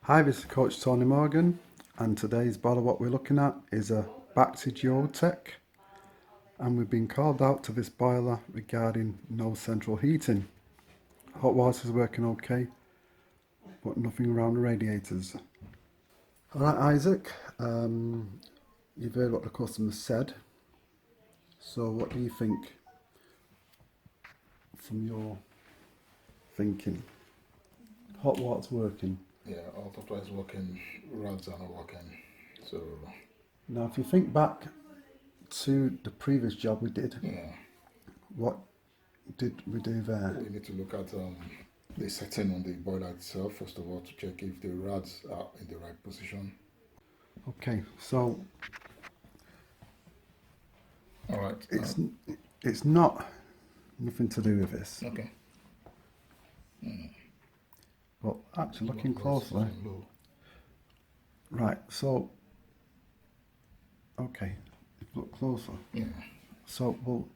Hi, this is Coach Tonym Morganem, and today's boiler what we're looking at is a Baxi Geotech, and we've been called out to this boiler regarding no central heating. Hot water is working okay, but nothing around the radiators. Alright Isaac, you've heard what the customer said, so what do you think from your thinking? Hot water's working. Yeah, all kotła is working, rods are not working. So Now if you think back to the previous job we did, yeah, what did we do there? we need to look at the setting on the boiler itself first of all to check if the rods are in the right position. Okay, so All right. it's not nothing to do with this, Okay. but actually looking closely, right, so okay, look closer, Yeah. so we'll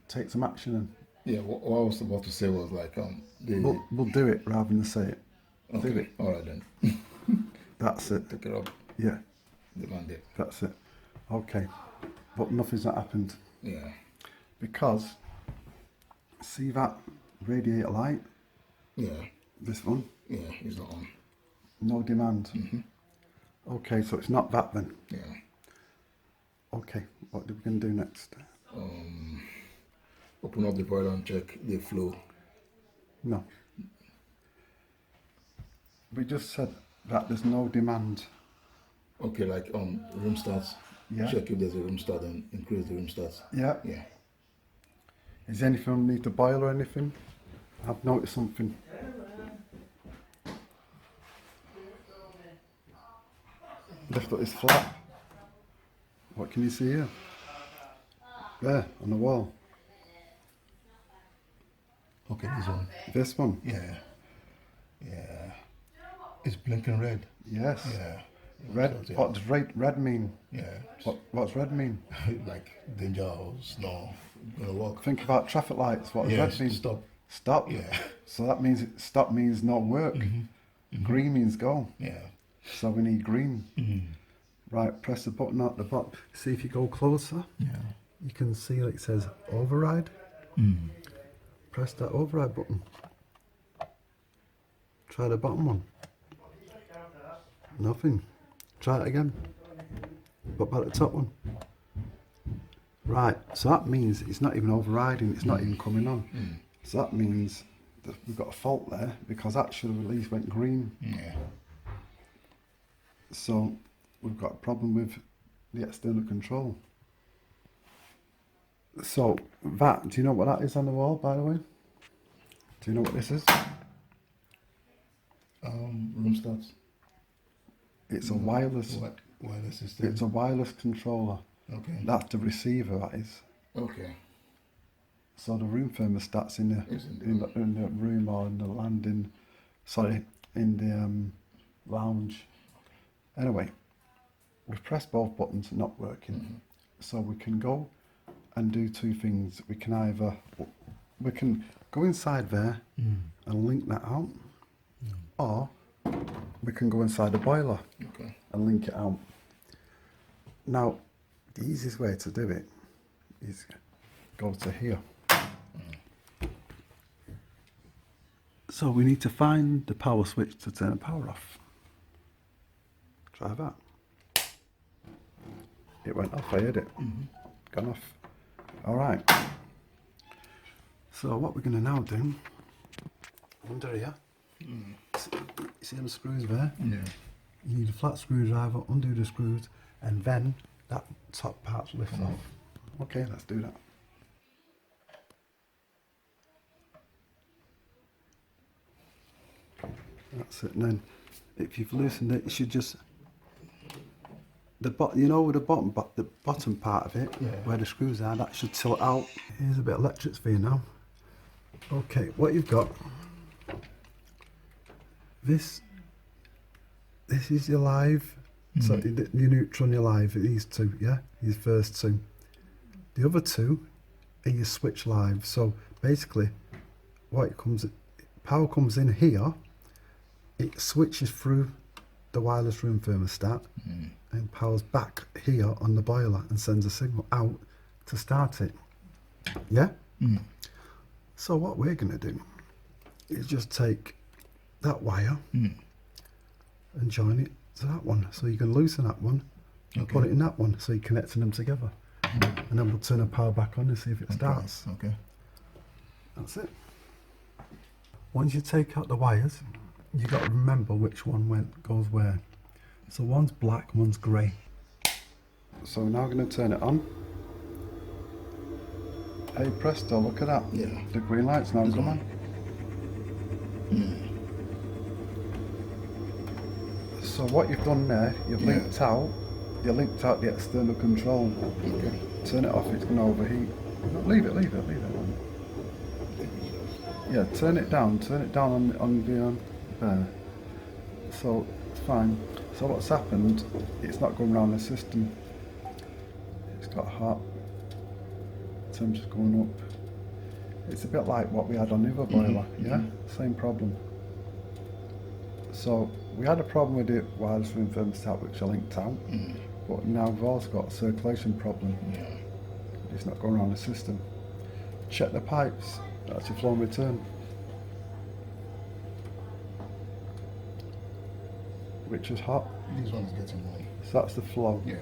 take some action and Yeah. What I was about to say was like we'll do it rather than say it. okay. Do it. All right then. That's it. Take it up. Yeah, Demand it. that's it. Okay, but nothing's not happened Yeah. because see that radiator light, Yeah. this one, Yeah. It's not on. no demand. Okay, so it's not that then. Yeah. Okay, what are we going to do next? Open up the boiler and check the flow. No. We just said that there's no demand. Okay, like room starts. Yeah. Check if there's a room start and increase the room starts. Yeah. Yeah. Is there anything underneath the boiler or anything? I've noticed something. Lift up this flap. What can you see here? There, on the wall. Okay, this one. This one? Yeah. Yeah. It's blinking red. Yes. Yeah. Red. Yeah. What does red mean? Yeah. What's red mean? Like danger or snow. Gonna walk. Think about traffic lights. What does Yeah. red mean? Stop. Stop. Yeah. So that means stop means no work. Green means go. Yeah. So we need green. Right, press the button at the bottom. See if you go closer, Yeah. you can see it says override. Press that override button. Try the bottom one. Nothing. Try it again. But back the top one. Right, so that means it's not even overriding, it's not even coming on. So that means that we've got a fault there because actually the release went green. Yeah. So we've got a problem with the external control. So that, do you know what that is on the wall, by the way? Do you know what this is? Room starts. It's a wireless. What? Wireless system. It's a wireless controller. Okay. That's the receiver. That is. Okay. So the room thermostat's in the room or in the landing. Sorry, in the lounge. Anyway, we've pressed both buttons, not working. So we can go and do two things. We can go inside there and link that out, or we can go inside the boiler Okay. and link it out. Now, the easiest way to do it is go to here. So we need to find the power switch to turn the power off. Try that. It went off, I heard it. Gone off. Alright. So what we're going to now do, under here, see the screws there? Yeah. You need a flat screwdriver, undo the screws, and then that top part's lift off. Okay, let's do that. That's it, and then if you've loosened it, you should just the bottom part of it, Yeah. where the screws are, that should tilt out. Here's a bit of electrics for you now. Okay, what you've got, this is your live, so your neutral and your live, these two, yeah, these first two. The other two are your switch live. So basically, power comes in here, it switches through the wireless room thermostat and powers back here on the boiler and sends a signal out to start it. Yeah? So what we're going to do is just take that wire and join it to that one. So you can loosen that one and put it in that one, so you're connecting them together. And then we'll turn the power back on and see if it starts. Okay. That's it. Once you take out the wires, you got to remember which one goes where. So one's black, one's grey. So we're now going to turn it on. Hey presto, look at that. Yeah. The green light's now come on. So what you've done there, you've linked out the external control. Okay. Turn it off, it's going to overheat. Leave it. Yeah, turn it down on the there. So it's fine. So what's happened, it's not going around the system. It's got hot. Temperature's going up. It's a bit like what we had on the other boiler, yeah? Same problem. So we had a problem with the wireless room thermostat, which I linked out, but now we've also got a circulation problem. It's not going around the system. Check the pipes, that's your flow and return. Which is hot. This one is getting warm. So that's the flow. Yeah.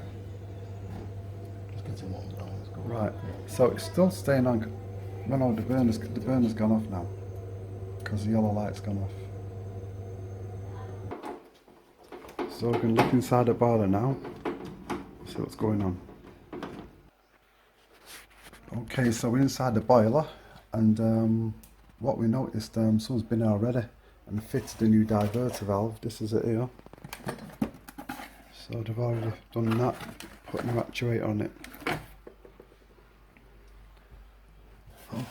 It's getting warm now. Let's go. Right. So it's still staying on. No, the burner's gone off now, because the yellow light's gone off. So we can look inside the boiler now, see what's going on. Okay, so we're inside the boiler, and what we noticed, someone's been there already and fitted a new diverter valve. This is it here. So they've already done that, put a new actuator on it.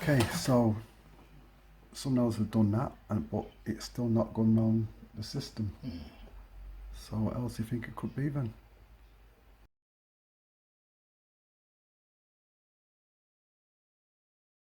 Okay, so someone else has done that, but it's still not going on the system. So what else do you think it could be then?